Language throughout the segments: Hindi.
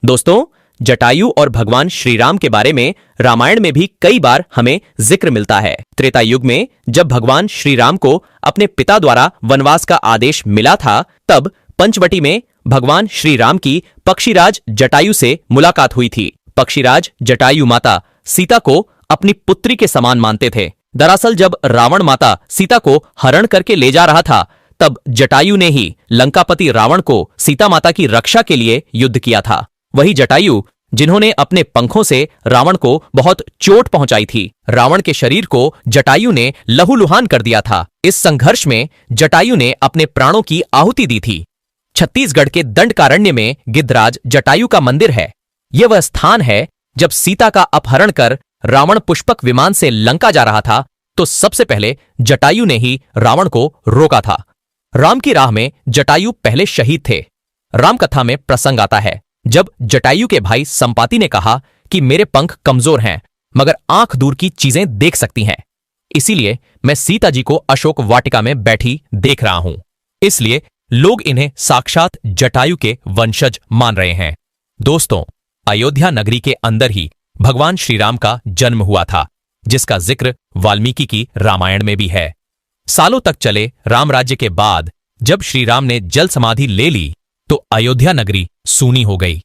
दोस्तों, जटायु और भगवान श्री राम के बारे में रामायण में भी कई बार हमें जिक्र मिलता है। त्रेता युग में जब भगवान श्री राम को अपने पिता द्वारा वनवास का आदेश मिला था, तब पंचवटी में भगवान श्री राम की पक्षीराज जटायु से मुलाकात हुई थी। पक्षीराज जटायु माता सीता को अपनी पुत्री के समान मानते थे। दरअसल जब रावण माता सीता को हरण करके ले जा रहा था, तब जटायु ने ही लंकापति रावण को सीता माता की रक्षा के लिए युद्ध किया था। वही जटायु जिन्होंने अपने पंखों से रावण को बहुत चोट पहुंचाई थी। रावण के शरीर को जटायु ने लहूलुहान कर दिया था। इस संघर्ष में जटायु ने अपने प्राणों की आहुति दी थी। छत्तीसगढ़ के दंडकारण्य में गिद्धराज जटायु का मंदिर है। यह वह स्थान है जब सीता का अपहरण कर रावण पुष्पक विमान से लंका जा रहा था, तो सबसे पहले जटायु ने ही रावण को रोका था। राम की राह में जटायु पहले शहीद थे। राम कथा में प्रसंग आता है जब जटायु के भाई संपाति ने कहा कि मेरे पंख कमजोर हैं, मगर आंख दूर की चीजें देख सकती हैं, इसीलिए मैं सीता जी को अशोक वाटिका में बैठी देख रहा हूं। इसलिए लोग इन्हें साक्षात जटायु के वंशज मान रहे हैं। दोस्तों, अयोध्या नगरी के अंदर ही भगवान श्री राम का जन्म हुआ था, जिसका जिक्र वाल्मीकि की रामायण में भी है। सालों तक चले राम राज्य के बाद जब श्री राम ने जल समाधि ले ली, तो अयोध्या नगरी सूनी हो गई।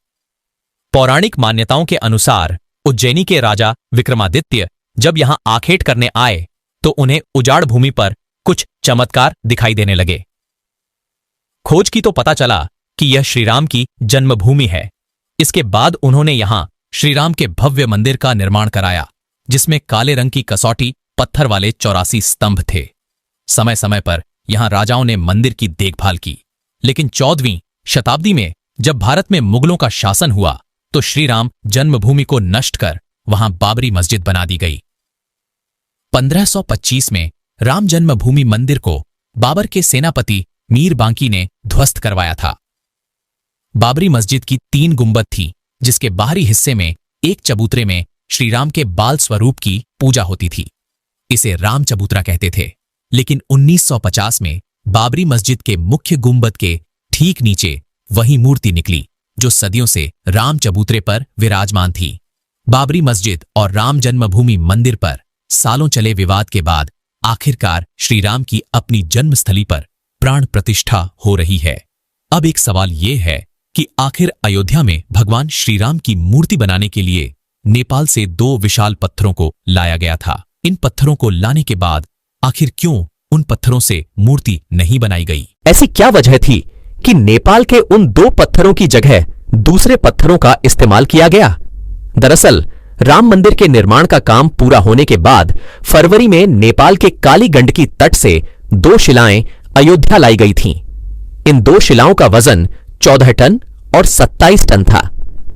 पौराणिक मान्यताओं के अनुसार उज्जैनी के राजा विक्रमादित्य जब यहां आखेट करने आए, तो उन्हें उजाड़ भूमि पर कुछ चमत्कार दिखाई देने लगे। खोज की तो पता चला कि यह श्रीराम की जन्मभूमि है। इसके बाद उन्होंने यहां श्रीराम के भव्य मंदिर का निर्माण कराया, जिसमें काले रंग की कसौटी पत्थर वाले 84 स्तंभ थे। समय समय पर यहां राजाओं ने मंदिर की देखभाल की, लेकिन 14वीं शताब्दी में जब भारत में मुगलों का शासन हुआ, तो श्रीराम जन्मभूमि को नष्ट कर वहां बाबरी मस्जिद बना दी गई। 1525 में राम जन्मभूमि मंदिर को बाबर के सेनापति मीर बांकी ने ध्वस्त करवाया था। बाबरी मस्जिद की 3 गुंबद थी, जिसके बाहरी हिस्से में एक चबूतरे में श्रीराम के बाल स्वरूप की पूजा होती थी। इसे राम चबूतरा कहते थे। लेकिन 1950 में बाबरी मस्जिद के मुख्य गुंबद के ठीक नीचे वही मूर्ति निकली जो सदियों से राम चबूतरे पर विराजमान थी। बाबरी मस्जिद और राम जन्मभूमि मंदिर पर सालों चले विवाद के बाद आखिरकार श्रीराम की अपनी जन्मस्थली पर प्राण प्रतिष्ठा हो रही है। अब एक सवाल यह है कि आखिर अयोध्या में भगवान श्रीराम की मूर्ति बनाने के लिए नेपाल से 2 विशाल पत्थरों को लाया गया था। इन पत्थरों को लाने के बाद आखिर क्यों उन पत्थरों से मूर्ति नहीं बनाई गई? ऐसी क्या वजह थी कि नेपाल के उन 2 पत्थरों की जगह दूसरे पत्थरों का इस्तेमाल किया गया? दरअसल राम मंदिर के निर्माण का काम पूरा होने के बाद फरवरी में नेपाल के काली गंडकी तट से 2 शिलाएं अयोध्या लाई गई थीं। इन 2 शिलाओं का वजन 14 टन और 27 टन था।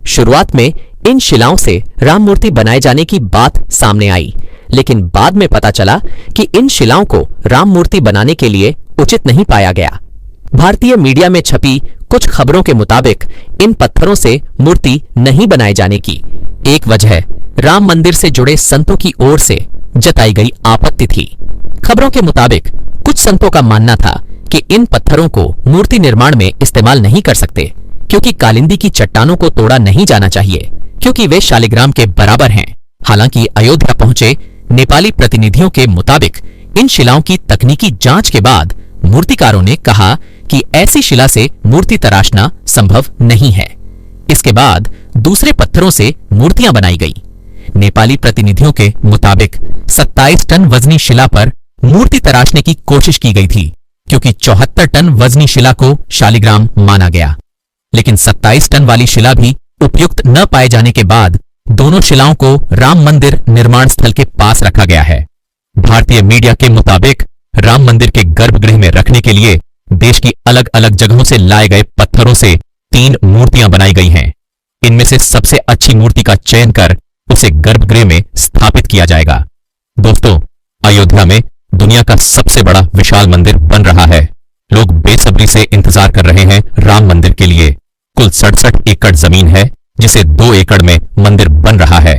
शुरुआत में इन शिलाओं से राम मूर्ति बनाए जाने की बात सामने आई, लेकिन बाद में पता चला कि इन शिलाओं को राम मूर्ति बनाने के लिए उचित नहीं पाया गया। भारतीय मीडिया में छपी कुछ खबरों के मुताबिक इन पत्थरों से मूर्ति नहीं बनाए जाने की एक वजह राम मंदिर से जुड़े संतों की ओर से जताई गई आपत्ति थी। खबरों के मुताबिक कुछ संतों का मानना था कि इन पत्थरों को मूर्ति निर्माण में इस्तेमाल नहीं कर सकते, क्योंकि कालिंदी की चट्टानों को तोड़ा नहीं जाना चाहिए, क्योंकि वे शालिग्राम के बराबर हैं। हालांकि अयोध्या पहुंचे नेपाली प्रतिनिधियों के मुताबिक इन शिलाओं की तकनीकी जांच के बाद मूर्तिकारों ने कहा कि ऐसी शिला से मूर्ति तराशना संभव नहीं है। इसके बाद दूसरे पत्थरों से मूर्तियां बनाई गई। नेपाली प्रतिनिधियों के मुताबिक 27 टन वजनी शिला पर मूर्ति तराशने की कोशिश की गई थी, क्योंकि 74 टन वजनी शिला को शालिग्राम माना गया। लेकिन 27 टन वाली शिला भी उपयुक्त न पाए जाने के बाद दोनों शिलाओं को राम मंदिर निर्माण स्थल के पास रखा गया है। भारतीय मीडिया के मुताबिक राम मंदिर के गर्भगृह में रखने के लिए देश की अलग अलग जगहों से लाए गए पत्थरों से 3 मूर्तियां बनाई गई हैं। इनमें से सबसे अच्छी मूर्ति का चयन कर उसे गर्भगृह में स्थापित किया जाएगा। दोस्तों, अयोध्या में दुनिया का सबसे बड़ा विशाल मंदिर बन रहा है। लोग बेसब्री से इंतजार कर रहे हैं राम मंदिर के लिए। कुल 67 एकड़ जमीन है, जिसे 2 एकड़ में मंदिर बन रहा है।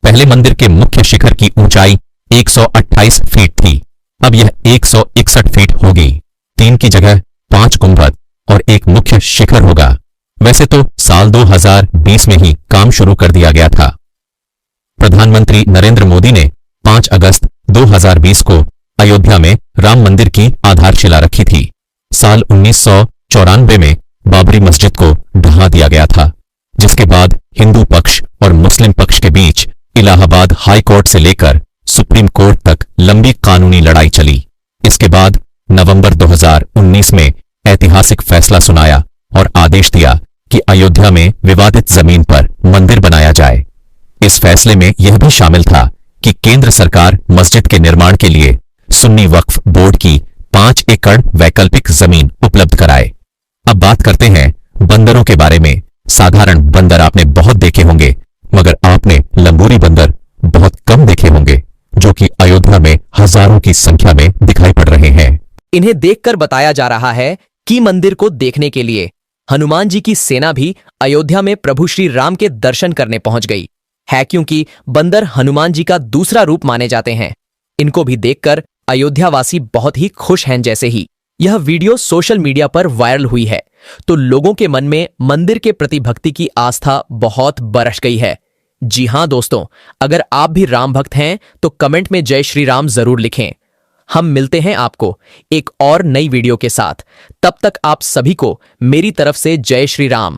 पहले मंदिर के मुख्य शिखर की ऊंचाई 128 फीट थी, अब यह 161 फीट हो गई। 3 की जगह 5 गुंबद और एक मुख्य शिखर होगा। वैसे तो साल 2020 में ही काम शुरू कर दिया गया था। प्रधानमंत्री नरेंद्र मोदी ने 5 अगस्त 2020 को अयोध्या में राम मंदिर की आधारशिला रखी थी। साल 1994 में बाबरी मस्जिद को ढहा दिया गया था, जिसके बाद हिंदू पक्ष और मुस्लिम पक्ष के बीच इलाहाबाद हाई कोर्ट से लेकर सुप्रीम कोर्ट तक लंबी कानूनी लड़ाई चली। इसके बाद नवंबर 2019 में ऐतिहासिक फैसला सुनाया और आदेश दिया कि अयोध्या में विवादित जमीन पर मंदिर बनाया जाए। इस फैसले में यह भी शामिल था कि केंद्र सरकार मस्जिद के निर्माण के लिए सुन्नी वक्फ बोर्ड की 5 एकड़ वैकल्पिक जमीन उपलब्ध कराए। अब बात करते हैं बंदरों के बारे में। साधारण बंदर आपने बहुत देखे होंगे, मगर आपने लंगूरी बंदर बहुत कम देखे होंगे, जो कि अयोध्या में हजारों की संख्या में दिखाई पड़ रहे हैं। इन्हें देखकर बताया जा रहा है कि मंदिर को देखने के लिए हनुमान जी की सेना भी अयोध्या में प्रभु श्री राम के दर्शन करने पहुंच गई है, क्योंकि बंदर हनुमान जी का दूसरा रूप माने जाते हैं। इनको भी देखकर अयोध्यावासी बहुत ही खुश हैं। जैसे ही यह वीडियो सोशल मीडिया पर वायरल हुई है, तो लोगों के मन में मंदिर के प्रति भक्ति की आस्था बहुत बरस गई है। जी हां दोस्तों, अगर आप भी राम भक्त हैं तो कमेंट में जय श्री राम जरूर लिखें। हम मिलते हैं आपको एक और नई वीडियो के साथ। तब तक आप सभी को मेरी तरफ से जय श्री राम।